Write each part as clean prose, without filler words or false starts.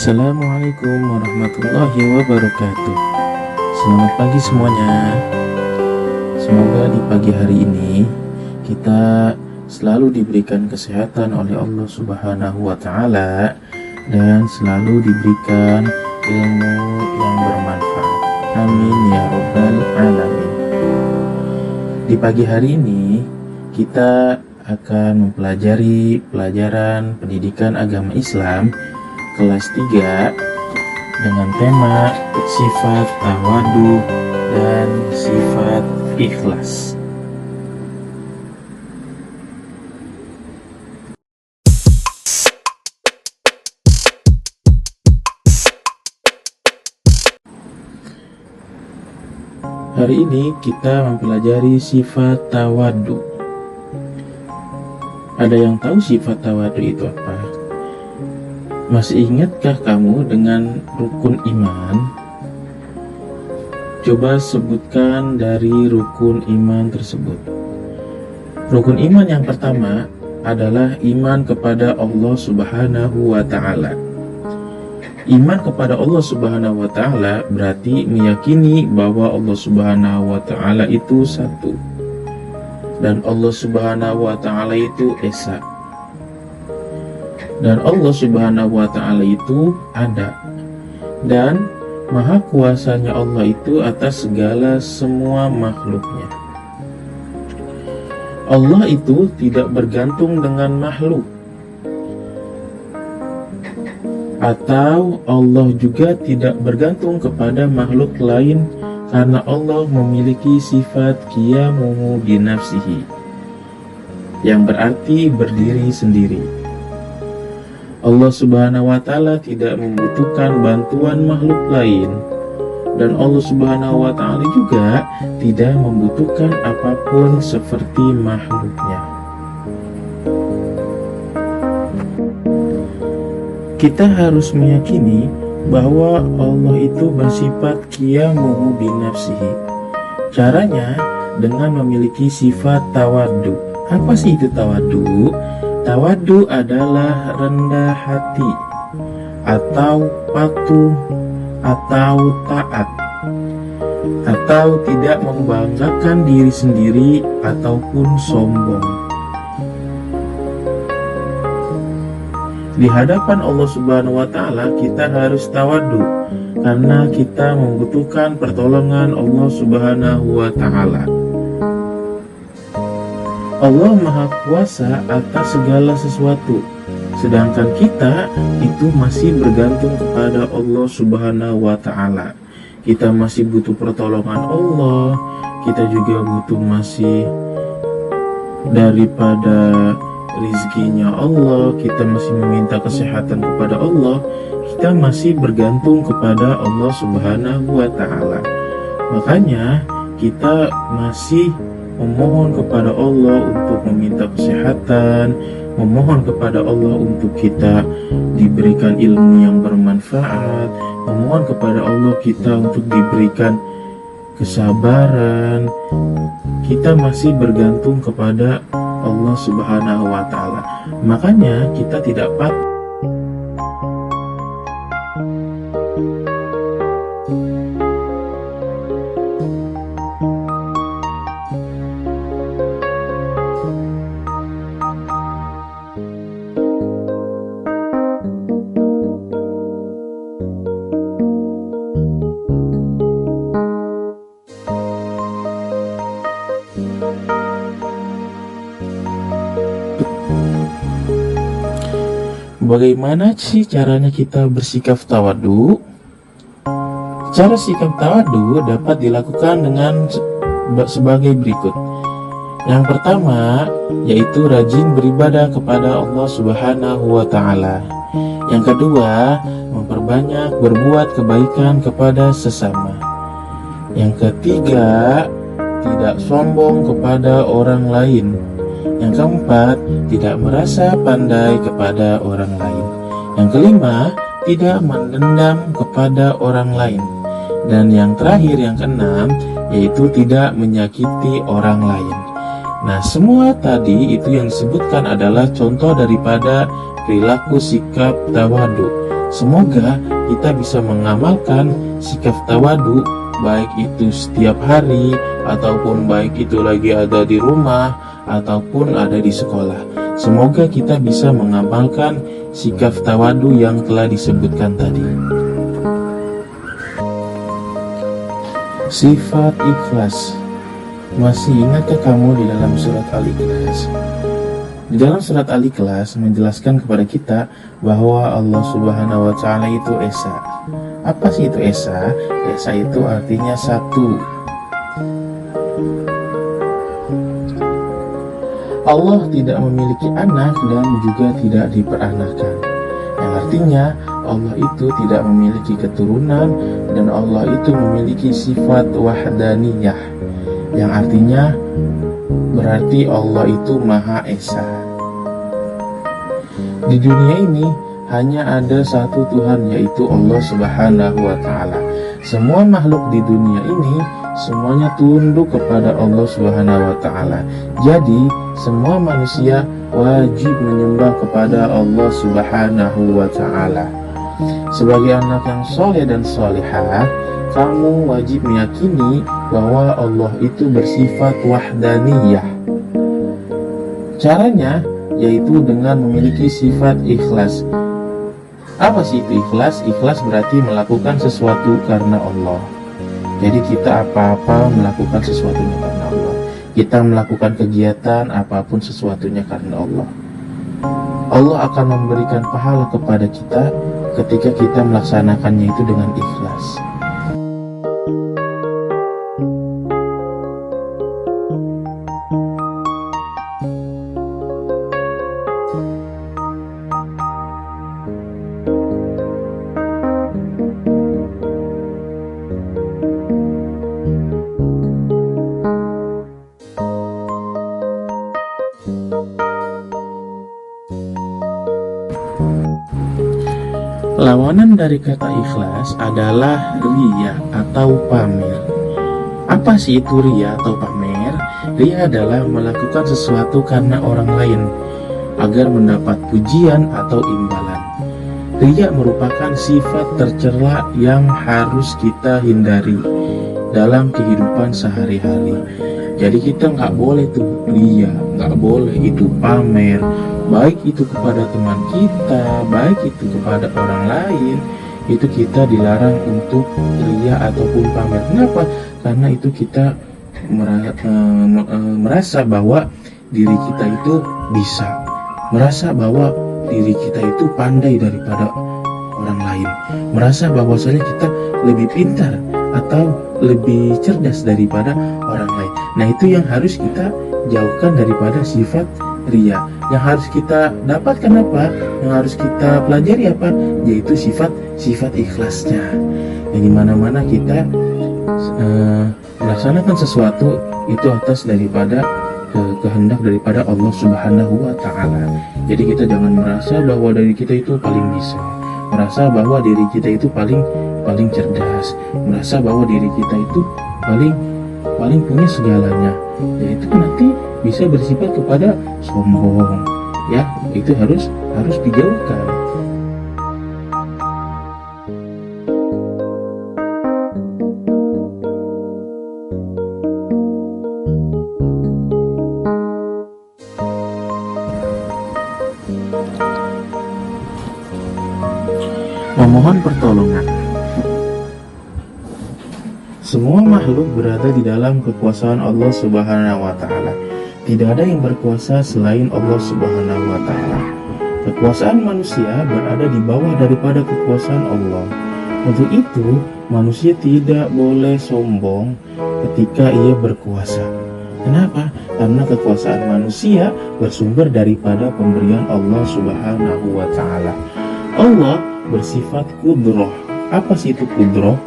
Assalamualaikum warahmatullahi wabarakatuh. Selamat pagi semuanya. Semoga di pagi hari ini kita selalu diberikan kesehatan oleh Allah Subhanahu wa Ta'ala dan selalu diberikan ilmu yang bermanfaat. Amin ya Rabbal Alamin. Di pagi hari ini kita akan mempelajari pelajaran pendidikan agama Islam kelas 3 dengan tema sifat tawadu dan sifat ikhlas. Hari ini kita mempelajari sifat tawadu. Ada yang tahu sifat tawadu itu apa? Masih ingatkah kamu dengan rukun iman? Coba sebutkan dari rukun iman tersebut. Rukun iman yang pertama adalah iman kepada Allah Subhanahu wa Ta'ala. Iman kepada Allah Subhanahu wa Ta'ala berarti meyakini bahwa Allah Subhanahu wa Ta'ala itu satu, dan Allah Subhanahu wa Ta'ala itu esa, dan Allah Subhanahu wa Ta'ala itu ada, dan maha kuasanya Allah itu atas segala semua makhluknya. Allah itu tidak bergantung dengan makhluk, atau Allah juga tidak bergantung kepada makhluk lain, karena Allah memiliki sifat qiyamuhu binafsihi, yang berarti berdiri sendiri. Allah Subhanahu wa Ta'ala tidak membutuhkan bantuan makhluk lain, dan Allah Subhanahu wa Ta'ala juga tidak membutuhkan apapun seperti makhluknya. Kita harus meyakini bahwa Allah itu bersifat qiyamuhu binafsihi. Caranya dengan memiliki sifat tawadu. Apa sih itu tawadu? Tawadu adalah rendah hati, atau patuh, atau taat, atau tidak membanggakan diri sendiri ataupun sombong. Di hadapan Allah Subhanahu wa Ta'ala kita harus tawadu, karena kita membutuhkan pertolongan Allah Subhanahu wa Ta'ala. Allah Maha Kuasa atas segala sesuatu, sedangkan kita itu masih bergantung kepada Allah Subhanahu wa Ta'ala. Kita masih butuh pertolongan Allah, kita juga butuh masih daripada rizkinya Allah, kita masih meminta kesehatan kepada Allah, kita masih bergantung kepada Allah Subhanahu wa Ta'ala. Makanya kita masih memohon kepada Allah untuk meminta kesehatan, memohon kepada Allah untuk kita diberikan ilmu yang bermanfaat, memohon kepada Allah kita untuk diberikan kesabaran. Kita masih bergantung kepada Allah Subhanahu wa Ta'ala. Makanya kita tidak patut Bagaimana sih caranya kita bersikap tawadu? Cara sikap tawadu dapat dilakukan dengan sebagai berikut. Yang pertama, yaitu rajin beribadah kepada Allah Subhanahu wa Ta'ala. Yang kedua, memperbanyak berbuat kebaikan kepada sesama. Yang ketiga, tidak sombong kepada orang lain. Yang keempat, tidak merasa pandai kepada orang lain. Yang kelima, tidak mendendam kepada orang lain. Dan yang terakhir, yang keenam, yaitu tidak menyakiti orang lain. Nah, semua tadi itu yang disebutkan adalah contoh daripada perilaku sikap tawadu. Semoga kita bisa mengamalkan sikap tawadu, baik itu setiap hari ataupun baik itu lagi ada di rumah ataupun ada di sekolah. Semoga kita bisa mengamalkan sikap tawadu yang telah disebutkan tadi. Sifat ikhlas. Masih ingatkah kamu di dalam surat Al-Ikhlas? Di dalam surat Al-Ikhlas menjelaskan kepada kita bahwa Allah Subhanahu wa Ta'ala itu Esa. Apa sih itu Esa? Esa itu artinya satu. Allah tidak memiliki anak dan juga tidak diperanakan. Yang artinya Allah itu tidak memiliki keturunan dan Allah itu memiliki sifat wahdaniyah. Yang artinya berarti Allah itu Maha Esa. Di dunia ini hanya ada satu Tuhan, yaitu Allah Subhanahu wa Ta'ala. Semua makhluk di dunia ini semuanya tunduk kepada Allah Subhanahu wa Ta'ala. Jadi semua manusia wajib menyembah kepada Allah Subhanahu wa Ta'ala. Sebagai anak yang soleh dan solehah, kamu wajib meyakini bahwa Allah itu bersifat wahdaniyah. Caranya yaitu dengan memiliki sifat ikhlas. Apa sih itu ikhlas? Ikhlas berarti melakukan sesuatu karena Allah. Jadi kita apa-apa melakukan sesuatunya karena Allah. Kita melakukan kegiatan apapun sesuatunya karena Allah. Allah akan memberikan pahala kepada kita ketika kita melaksanakannya itu dengan ikhlas. Lawanan dari kata ikhlas adalah riya atau pamer. Apa sih itu riya atau pamer? Riya adalah melakukan sesuatu karena orang lain agar mendapat pujian atau imbalan. Riya merupakan sifat tercela yang harus kita hindari dalam kehidupan sehari-hari. Jadi kita nggak boleh tuh riya, nggak boleh itu pamer, baik itu kepada teman kita, baik itu kepada orang lain, itu kita dilarang untuk riya ataupun pamer. Kenapa? Karena itu kita merasa bahwa diri kita itu bisa, merasa bahwa diri kita itu pandai daripada orang lain, merasa bahwasanya kita lebih pintar atau lebih cerdas daripada orang lain. Nah, itu yang harus kita jauhkan daripada sifat riya. Yang harus kita dapatkan apa? Yang harus kita pelajari apa? Yaitu sifat ikhlasnya. Yang dimana-mana kita melaksanakan sesuatu itu atas daripada kehendak daripada Allah Subhanahu wa Ta'ala. Jadi kita jangan merasa bahwa diri kita itu paling bisa, merasa bahwa diri kita itu paling cerdas, merasa bahwa diri kita itu paling punya segalanya. Ya itu nanti bisa bersifat kepada sombong. Ya, itu harus dijauhkan. Memohon pertolongan. Semua makhluk berada di dalam kekuasaan Allah Subhanahu wa Ta'ala. Tidak ada yang berkuasa selain Allah Subhanahu wa Ta'ala. Kekuasaan manusia berada di bawah daripada kekuasaan Allah. Untuk itu, manusia tidak boleh sombong ketika ia berkuasa. Kenapa? Karena kekuasaan manusia bersumber daripada pemberian Allah Subhanahu wa Ta'ala. Allah bersifat kudroh. Apa sih itu kudroh?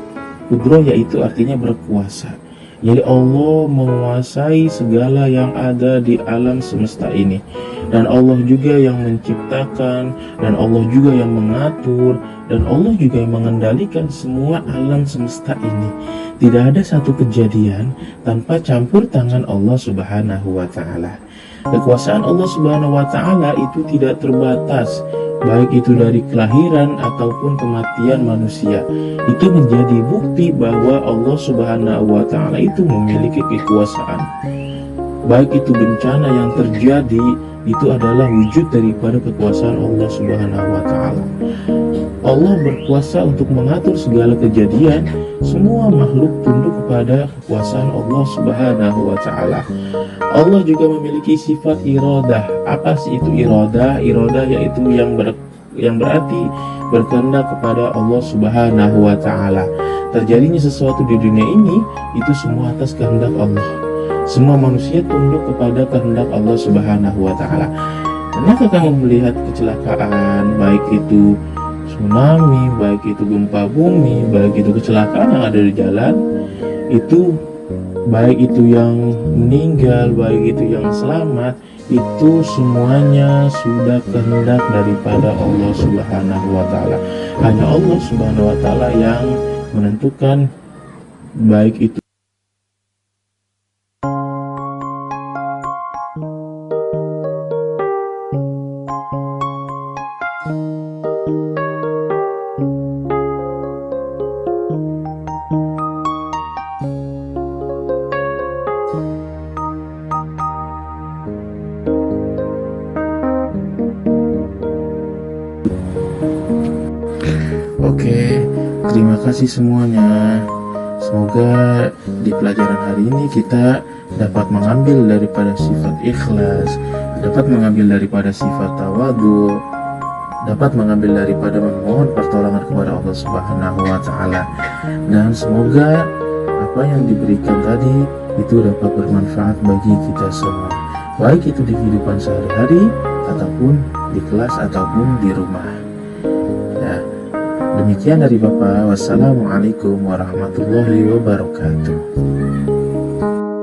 Kudroh yaitu artinya berkuasa. Jadi Allah menguasai segala yang ada di alam semesta ini. Dan Allah juga yang menciptakan, dan Allah juga yang mengatur, dan Allah juga yang mengendalikan semua alam semesta ini. Tidak ada satu kejadian tanpa campur tangan Allah Subhanahu wa Ta'ala. Kekuasaan Allah Subhanahu wa Ta'ala itu tidak terbatas baik itu dari kelahiran ataupun kematian manusia. Itu menjadi bukti bahwa Allah Subhanahu wa Ta'ala itu memiliki kekuasaan. Baik itu bencana yang terjadi, itu adalah wujud daripada kekuasaan Allah Subhanahu wa Ta'ala. Allah berkuasa untuk mengatur segala kejadian. Semua makhluk tunduk kepada kekuasaan Allah Subhanahu wa Ta'ala. Allah juga memiliki sifat iradah. Apa sih itu iradah? Iradah yaitu yang berarti berkehendak kepada Allah Subhanahu wa Ta'ala. Terjadinya sesuatu di dunia ini, itu semua atas kehendak Allah. Semua manusia tunduk kepada kehendak Allah Subhanahu wa Ta'ala. Pernahkah kamu melihat kecelakaan, baik itu tsunami, baik itu gempa bumi, baik itu kecelakaan yang ada di jalan, itu baik itu yang meninggal, baik itu yang selamat, itu semuanya sudah kehendak daripada Allah Subhanahu wa Ta'ala. Hanya Allah Subhanahu wa Ta'ala yang menentukan baik itu. Oke, terima kasih semuanya. Semoga di pelajaran hari ini kita dapat mengambil daripada sifat ikhlas, dapat mengambil daripada sifat tawadhu, dapat mengambil daripada memohon pertolongan kepada Allah Subhanahu wa Ta'ala. Dan semoga apa yang diberikan tadi itu dapat bermanfaat bagi kita semua, baik itu di kehidupan sehari-hari ataupun di kelas ataupun di rumah. Demikian dari Bapak. Wassalamualaikum warahmatullahi wabarakatuh.